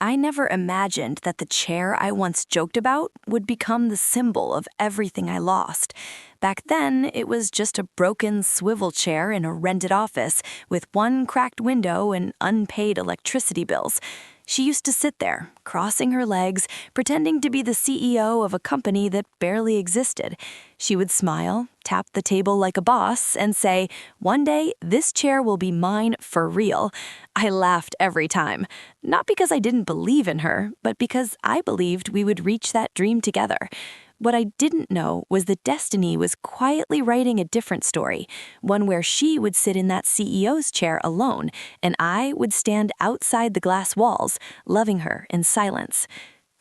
I never imagined that the chair I once joked about would become the symbol of everything I lost. Back then, it was just a broken swivel chair in a rented office with one cracked window and unpaid electricity bills. She used to sit there, crossing her legs, pretending to be the CEO of a company that barely existed. She would smile, tap the table like a boss, and say, "One day, this chair will be mine for real." I laughed every time. Not because I didn't believe in her, but because I believed we would reach that dream together. What I didn't know was that destiny was quietly writing a different story, one where she would sit in that CEO's chair alone, and I would stand outside the glass walls, loving her in silence.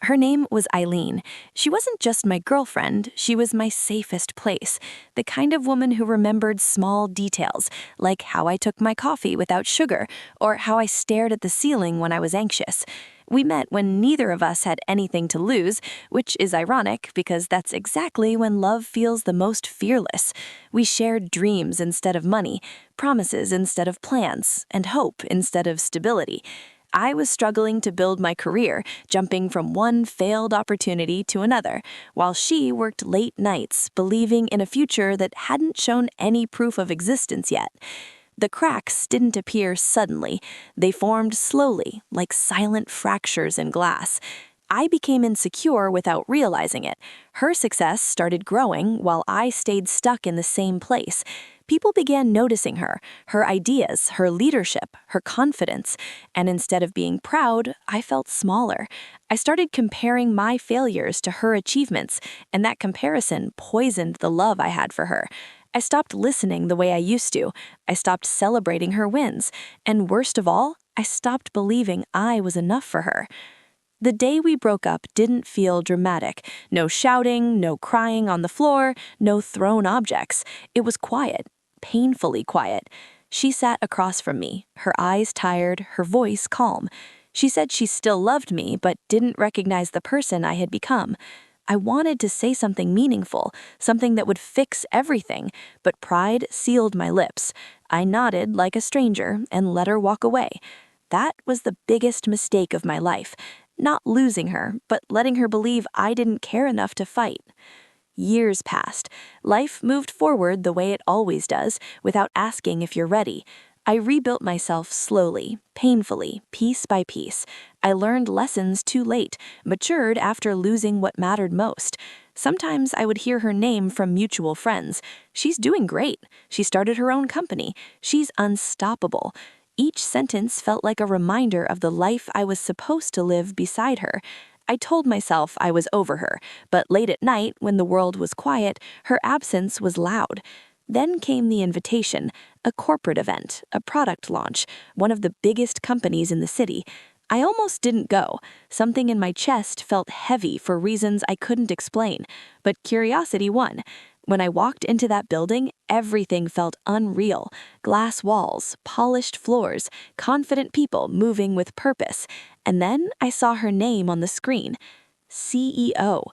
Her name was Eileen. She wasn't just my girlfriend, she was my safest place, the kind of woman who remembered small details, like how I took my coffee without sugar, or how I stared at the ceiling when I was anxious. We met when neither of us had anything to lose, which is ironic because that's exactly when love feels the most fearless. We shared dreams instead of money, promises instead of plans, and hope instead of stability. I was struggling to build my career, jumping from one failed opportunity to another, while she worked late nights, believing in a future that hadn't shown any proof of existence yet. The cracks didn't appear suddenly. They formed slowly, like silent fractures in glass. I became insecure without realizing it. Her success started growing while I stayed stuck in the same place. People began noticing her, her ideas, her leadership, her confidence, and instead of being proud, I felt smaller. I started comparing my failures to her achievements, and that comparison poisoned the love I had for her. I stopped listening the way I used to. I stopped celebrating her wins. And worst of all, I stopped believing I was enough for her. The day we broke up didn't feel dramatic. No shouting, no crying on the floor, no thrown objects. It was quiet, painfully quiet. She sat across from me, her eyes tired, her voice calm. She said she still loved me, but didn't recognize the person I had become. I wanted to say something meaningful, something that would fix everything, but pride sealed my lips. I nodded like a stranger and let her walk away. That was the biggest mistake of my life. Not losing her, but letting her believe I didn't care enough to fight. Years passed. Life moved forward the way it always does, without asking if you're ready. I rebuilt myself slowly, painfully, piece by piece. I learned lessons too late, matured after losing what mattered most. Sometimes I would hear her name from mutual friends. "She's doing great. She started her own company. She's unstoppable." Each sentence felt like a reminder of the life I was supposed to live beside her. I told myself I was over her, but late at night, when the world was quiet, her absence was loud. Then came the invitation, a corporate event, a product launch, one of the biggest companies in the city. I almost didn't go. Something in my chest felt heavy for reasons I couldn't explain, but curiosity won. When I walked into that building, everything felt unreal. Glass walls, polished floors, confident people moving with purpose. And then I saw her name on the screen. CEO.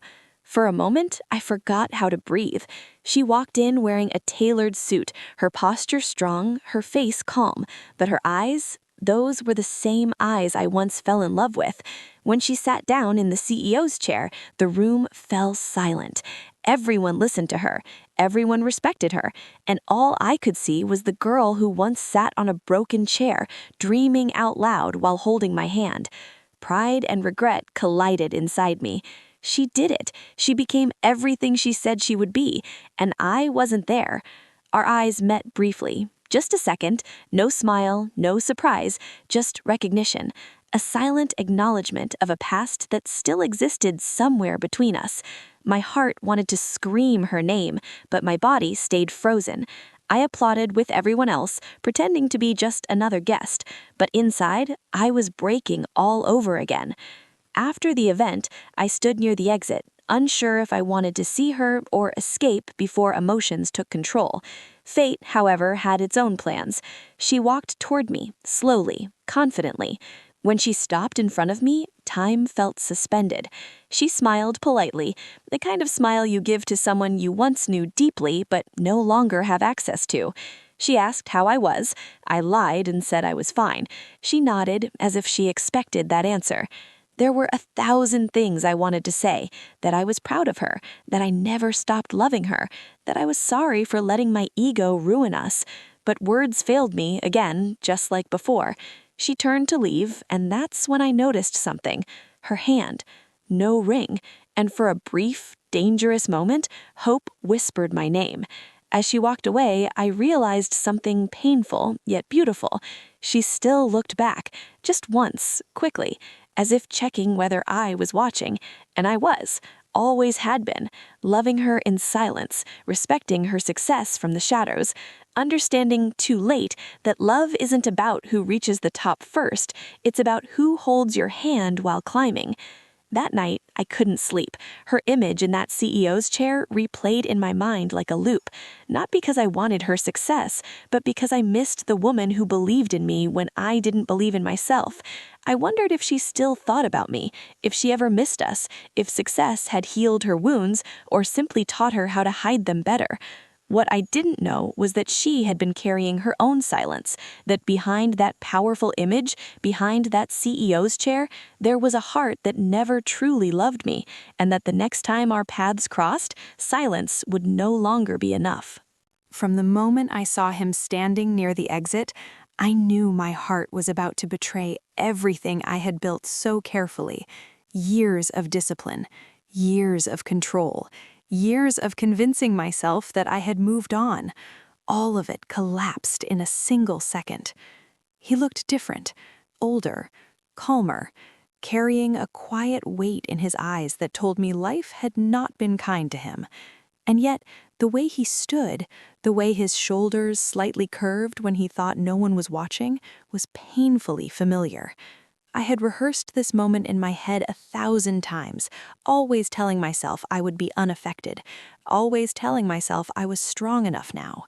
For a moment, I forgot how to breathe. She walked in wearing a tailored suit, her posture strong, her face calm, but her eyes, those were the same eyes I once fell in love with. When she sat down in the CEO's chair, the room fell silent. Everyone listened to her, everyone respected her, and all I could see was the girl who once sat on a broken chair, dreaming out loud while holding my hand. Pride and regret collided inside me. She did it. She became everything she said she would be, and I wasn't there. Our eyes met briefly. Just a second, no smile, no surprise, just recognition. A silent acknowledgement of a past that still existed somewhere between us. My heart wanted to scream her name, but my body stayed frozen. I applauded with everyone else, pretending to be just another guest, but inside, I was breaking all over again. After the event, I stood near the exit, unsure if I wanted to see her or escape before emotions took control. Fate, however, had its own plans. She walked toward me, slowly, confidently. When she stopped in front of me, time felt suspended. She smiled politely, the kind of smile you give to someone you once knew deeply but no longer have access to. She asked how I was. I lied and said I was fine. She nodded as if she expected that answer. There were 1,000 things I wanted to say, that I was proud of her, that I never stopped loving her, that I was sorry for letting my ego ruin us. But words failed me again, just like before. She turned to leave, and that's when I noticed something. Her hand. No ring. And for a brief, dangerous moment, Hope whispered my name. As she walked away, I realized something painful, yet beautiful. She still looked back, just once, quickly, as if checking whether I was watching, and I was, always had been, loving her in silence, respecting her success from the shadows, understanding too late that love isn't about who reaches the top first, it's about who holds your hand while climbing. That night, I couldn't sleep. Her image in that CEO's chair replayed in my mind like a loop, not because I wanted her success, but because I missed the woman who believed in me when I didn't believe in myself. I wondered if she still thought about me, if she ever missed us, if success had healed her wounds, or simply taught her how to hide them better. What I didn't know was that she had been carrying her own silence, that behind that powerful image, behind that CEO's chair, there was a heart that never truly loved me, and that the next time our paths crossed, silence would no longer be enough. From the moment I saw him standing near the exit, I knew my heart was about to betray everything I had built so carefully. Years of discipline, years of control, years of convincing myself that I had moved on. All of it collapsed in a single second. He looked different, older, calmer, carrying a quiet weight in his eyes that told me life had not been kind to him. And yet, the way he stood, the way his shoulders slightly curved when he thought no one was watching, was painfully familiar. I had rehearsed this moment in my head 1,000 times, always telling myself I would be unaffected, always telling myself I was strong enough now.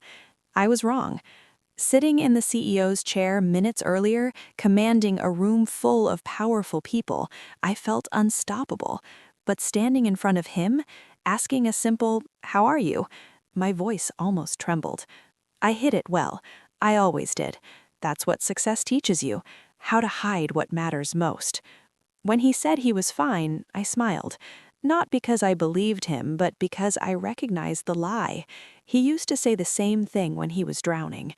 I was wrong. Sitting in the CEO's chair minutes earlier, commanding a room full of powerful people, I felt unstoppable. But standing in front of him, asking a simple, "How are you?" my voice almost trembled. I hid it well. I always did. That's what success teaches you, how to hide what matters most. When he said he was fine, I smiled. Not because I believed him, but because I recognized the lie. He used to say the same thing when he was drowning.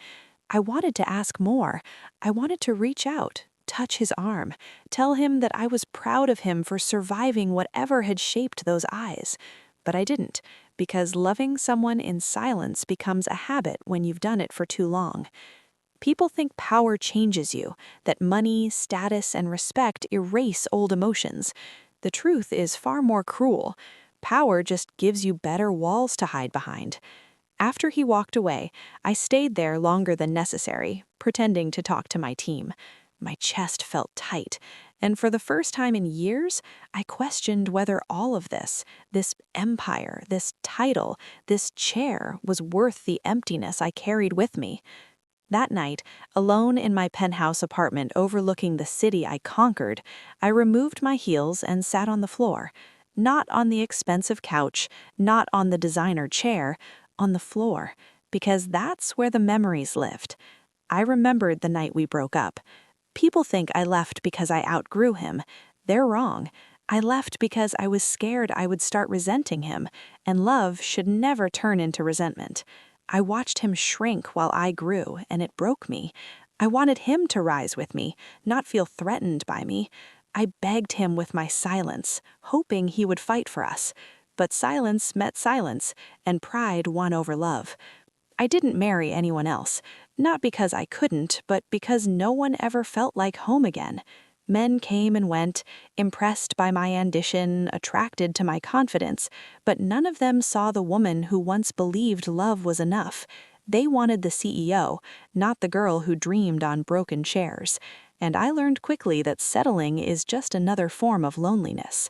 I wanted to ask more. I wanted to reach out, touch his arm, tell him that I was proud of him for surviving whatever had shaped those eyes. But I didn't, because loving someone in silence becomes a habit when you've done it for too long. People think power changes you, that money, status, and respect erase old emotions. The truth is far more cruel. Power just gives you better walls to hide behind. After he walked away, I stayed there longer than necessary, pretending to talk to my team. My chest felt tight, and for the first time in years, I questioned whether all of this empire, this title, this chair, was worth the emptiness I carried with me. That night, alone in my penthouse apartment overlooking the city I conquered, I removed my heels and sat on the floor. Not on the expensive couch, not on the designer chair, on the floor, because that's where the memories lived. I remembered the night we broke up. People think I left because I outgrew him. They're wrong. I left because I was scared I would start resenting him, and love should never turn into resentment. I watched him shrink while I grew, and it broke me. I wanted him to rise with me, not feel threatened by me. I begged him with my silence, hoping he would fight for us. But silence met silence, and pride won over love. I didn't marry anyone else, not because I couldn't, but because no one ever felt like home again. Men came and went, impressed by my ambition, attracted to my confidence, but none of them saw the woman who once believed love was enough. They wanted the CEO, not the girl who dreamed on broken chairs. And I learned quickly that settling is just another form of loneliness.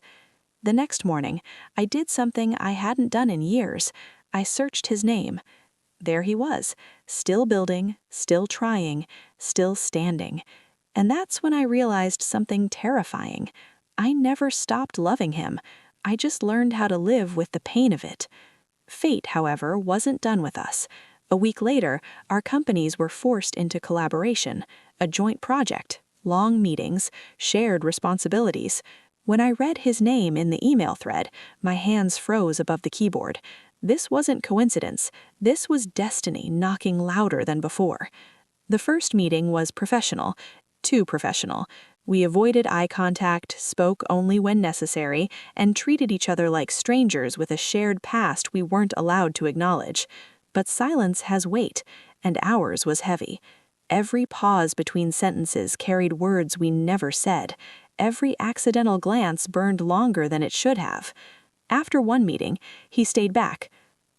The next morning, I did something I hadn't done in years. I searched his name. There he was, still building, still trying, still standing. And that's when I realized something terrifying. I never stopped loving him. I just learned how to live with the pain of it. Fate, however, wasn't done with us. A week later, our companies were forced into collaboration, a joint project, long meetings, shared responsibilities. When I read his name in the email thread, my hands froze above the keyboard. This wasn't coincidence. This was destiny knocking louder than before. The first meeting was professional, too professional. We avoided eye contact, spoke only when necessary, and treated each other like strangers with a shared past we weren't allowed to acknowledge. But silence has weight, and ours was heavy. Every pause between sentences carried words we never said. Every accidental glance burned longer than it should have. After one meeting, he stayed back.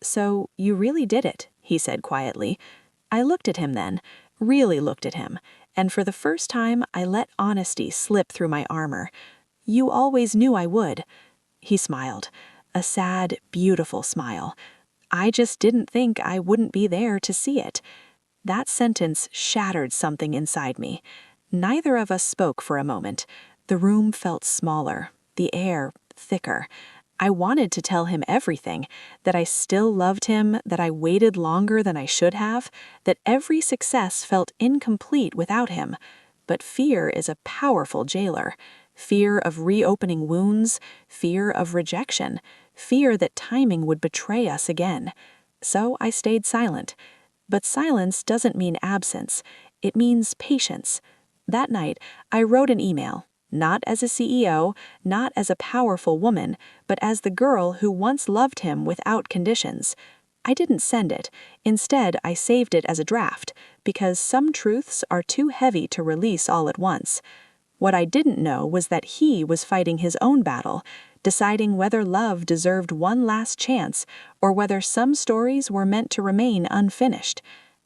"So, you really did it," he said quietly. I looked at him then, really looked at him, and for the first time I let honesty slip through my armor. "You always knew I would." He smiled, a sad, beautiful smile. "I just didn't think I wouldn't be there to see it." That sentence shattered something inside me. Neither of us spoke for a moment. The room felt smaller, the air thicker. I wanted to tell him everything, that I still loved him, that I waited longer than I should have, that every success felt incomplete without him. But fear is a powerful jailer. Fear of reopening wounds, fear of rejection, fear that timing would betray us again. So I stayed silent. But silence doesn't mean absence. It means patience. That night, I wrote an email. Not as a CEO, not as a powerful woman, but as the girl who once loved him without conditions. I didn't send it. Instead, I saved it as a draft, because some truths are too heavy to release all at once. What I didn't know was that he was fighting his own battle, deciding whether love deserved one last chance, or whether some stories were meant to remain unfinished.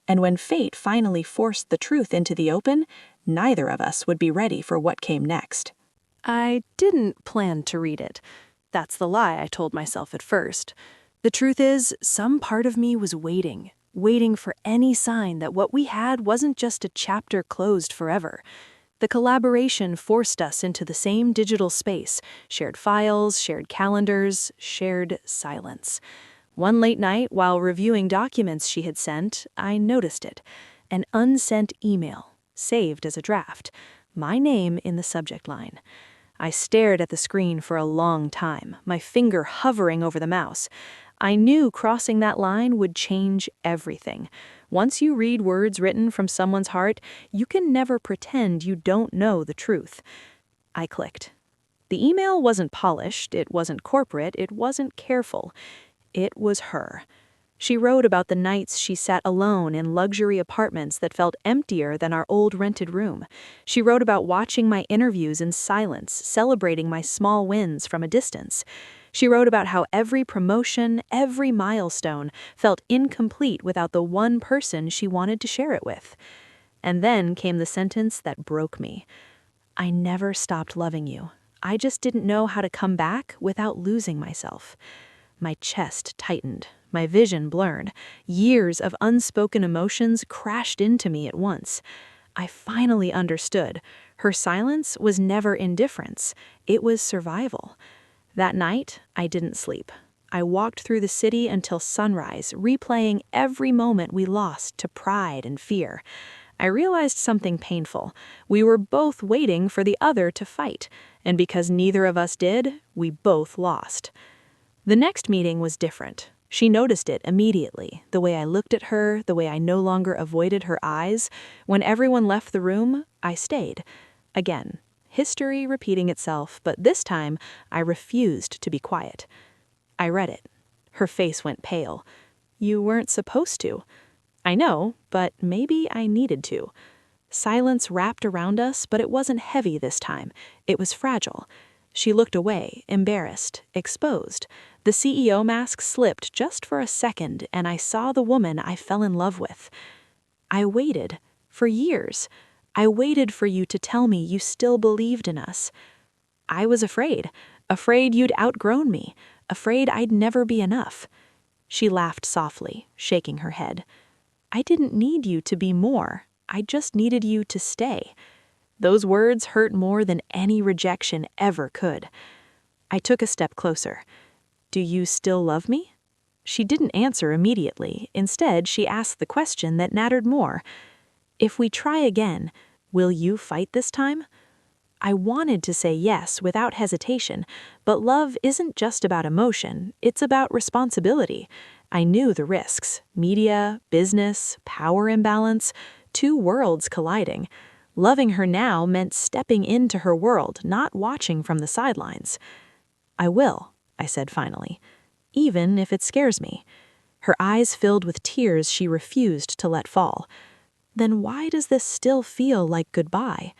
And when fate finally forced the truth into the open, neither of us would be ready for what came next. I didn't plan to read it. That's the lie I told myself at first. The truth is, some part of me was waiting for any sign that what we had wasn't just a chapter closed forever. The collaboration forced us into the same digital space, shared files, shared calendars, shared silence. One late night, while reviewing documents she had sent, I noticed it. An unsent email, saved as a draft, my name in the subject line. I stared at the screen for a long time, my finger hovering over the mouse. I knew crossing that line would change everything. Once you read words written from someone's heart, you can never pretend you don't know the truth. I clicked. The email wasn't polished, it wasn't corporate, it wasn't careful. It was her. She wrote about the nights she sat alone in luxury apartments that felt emptier than our old rented room. She wrote about watching my interviews in silence, celebrating my small wins from a distance. She wrote about how every promotion, every milestone felt incomplete without the one person she wanted to share it with. And then came the sentence that broke me. "I never stopped loving you. I just didn't know how to come back without losing myself." My chest tightened, my vision blurred. Years of unspoken emotions crashed into me at once. I finally understood. Her silence was never indifference. It was survival. That night, I didn't sleep. I walked through the city until sunrise, replaying every moment we lost to pride and fear. I realized something painful. We were both waiting for the other to fight, and because neither of us did, we both lost. The next meeting was different. She noticed it immediately, the way I looked at her, the way I no longer avoided her eyes. When everyone left the room, I stayed. Again, history repeating itself, but this time I refused to be quiet. I read it. Her face went pale. "You weren't supposed to." "I know, but maybe I needed to." Silence wrapped around us, but it wasn't heavy this time. It was fragile. She looked away, embarrassed, exposed. The CEO mask slipped just for a second, and I saw the woman I fell in love with. "I waited, for years. I waited for you to tell me you still believed in us." "I was afraid you'd outgrown me, afraid I'd never be enough." She laughed softly, shaking her head. "I didn't need you to be more. I just needed you to stay." Those words hurt more than any rejection ever could. I took a step closer. "Do you still love me?" She didn't answer immediately. Instead, she asked the question that mattered more. "If we try again, will you fight this time?" I wanted to say yes without hesitation, but love isn't just about emotion, it's about responsibility. I knew the risks: media, business, power imbalance, two worlds colliding. Loving her now meant stepping into her world, not watching from the sidelines. I will, I said finally, even if it scares me. Her eyes filled with tears she refused to let fall. Then why does this still feel like goodbye?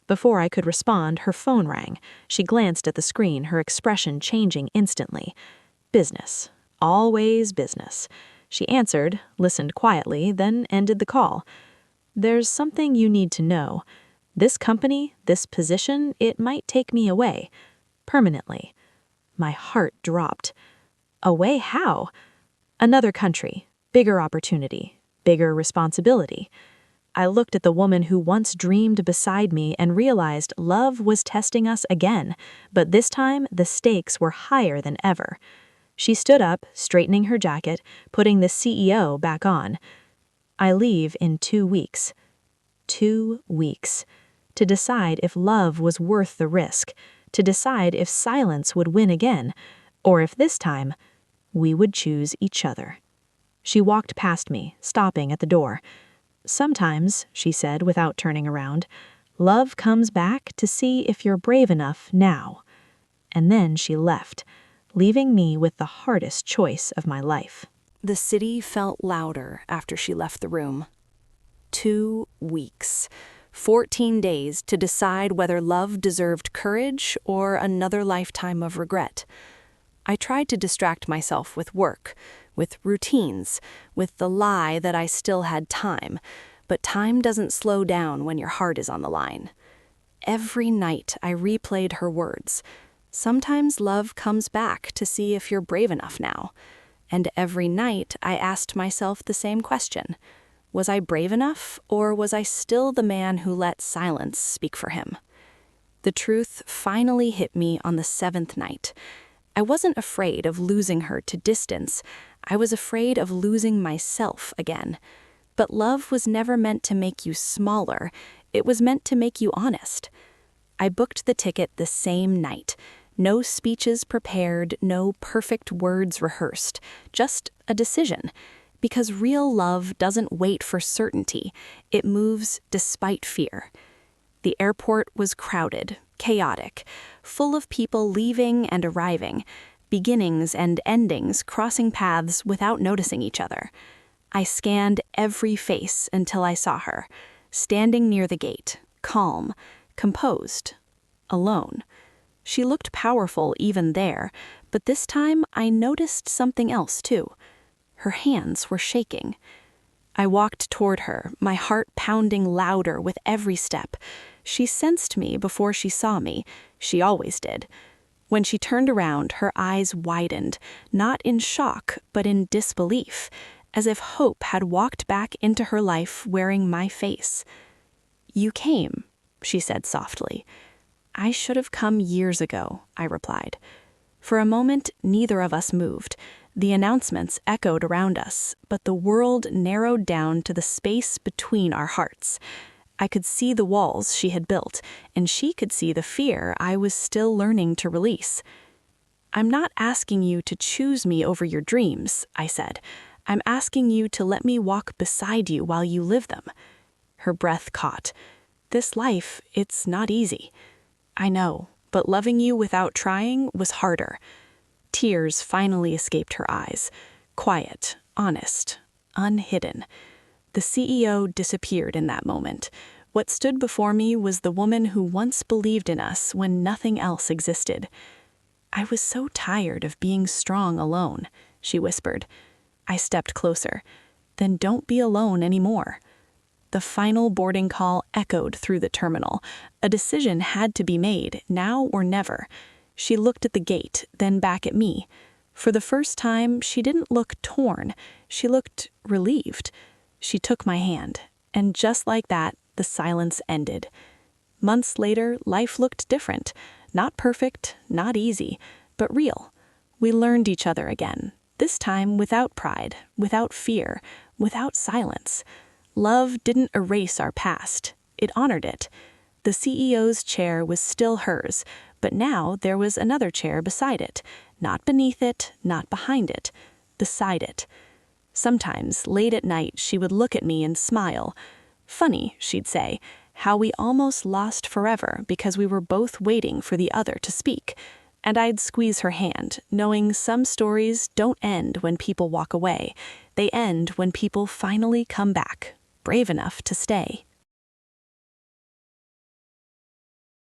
Before I could respond, her phone rang. She glanced at the screen, her expression changing instantly. Business. Always business. She answered, listened quietly, then ended the call. There's something you need to know. This company, this position, it might take me away. Permanently. My heart dropped. Away how? Another country. Bigger opportunity. Bigger responsibility. I looked at the woman who once dreamed beside me and realized love was testing us again, but this time the stakes were higher than ever. She stood up, straightening her jacket, putting the CEO back on. I leave in 2 weeks. 2 weeks. To decide if love was worth the risk, to decide if silence would win again, or if this time we would choose each other. She walked past me, stopping at the door. Sometimes, she said without turning around, love comes back to see if you're brave enough now. And then she left, leaving me with the hardest choice of my life. The city felt louder after she left the room. 2 weeks. 14 days to decide whether love deserved courage or another lifetime of regret. I tried to distract myself with work, with routines, with the lie that I still had time, but time doesn't slow down when your heart is on the line. Every night I replayed her words. Sometimes love comes back to see if you're brave enough now. And every night I asked myself the same question. Was I brave enough, or was I still the man who let silence speak for him? The truth finally hit me on the 7th night. I wasn't afraid of losing her to distance. I was afraid of losing myself again. But love was never meant to make you smaller. It was meant to make you honest. I booked the ticket the same night. No speeches prepared, no perfect words rehearsed. Just a decision. Because real love doesn't wait for certainty. It moves despite fear. The airport was crowded, chaotic, full of people leaving and arriving, beginnings and endings crossing paths without noticing each other. I scanned every face until I saw her, standing near the gate, calm, composed, alone. She looked powerful even there, but this time I noticed something else too. Her hands were shaking. I walked toward her, my heart pounding louder with every step. She sensed me before she saw me. She always did. When she turned around, her eyes widened, not in shock, but in disbelief, as if hope had walked back into her life wearing my face. "You came," she said softly. "I should have come years ago," I replied. For a moment, neither of us moved. The announcements echoed around us, but the world narrowed down to the space between our hearts. I could see the walls she had built, and she could see the fear I was still learning to release. "I'm not asking you to choose me over your dreams," I said. "I'm asking you to let me walk beside you while you live them." Her breath caught. "This life, it's not easy." "I know, but loving you without trying was harder." Tears finally escaped her eyes. Quiet, honest, unhidden. The CEO disappeared in that moment. What stood before me was the woman who once believed in us when nothing else existed. "I was so tired of being strong alone," she whispered. I stepped closer. "Then don't be alone anymore." The final boarding call echoed through the terminal. A decision had to be made, now or never. She looked at the gate, then back at me. For the first time, she didn't look torn. She looked relieved. She took my hand, and just like that, the silence ended. Months later, life looked different. Not perfect, not easy, but real. We learned each other again, this time without pride, without fear, without silence. Love didn't erase our past. It honored it. The CEO's chair was still hers, but now there was another chair beside it, not beneath it, not behind it, beside it. Sometimes, late at night, she would look at me and smile. Funny, she'd say, how we almost lost forever because we were both waiting for the other to speak. And I'd squeeze her hand, knowing some stories don't end when people walk away. They end when people finally come back, brave enough to stay.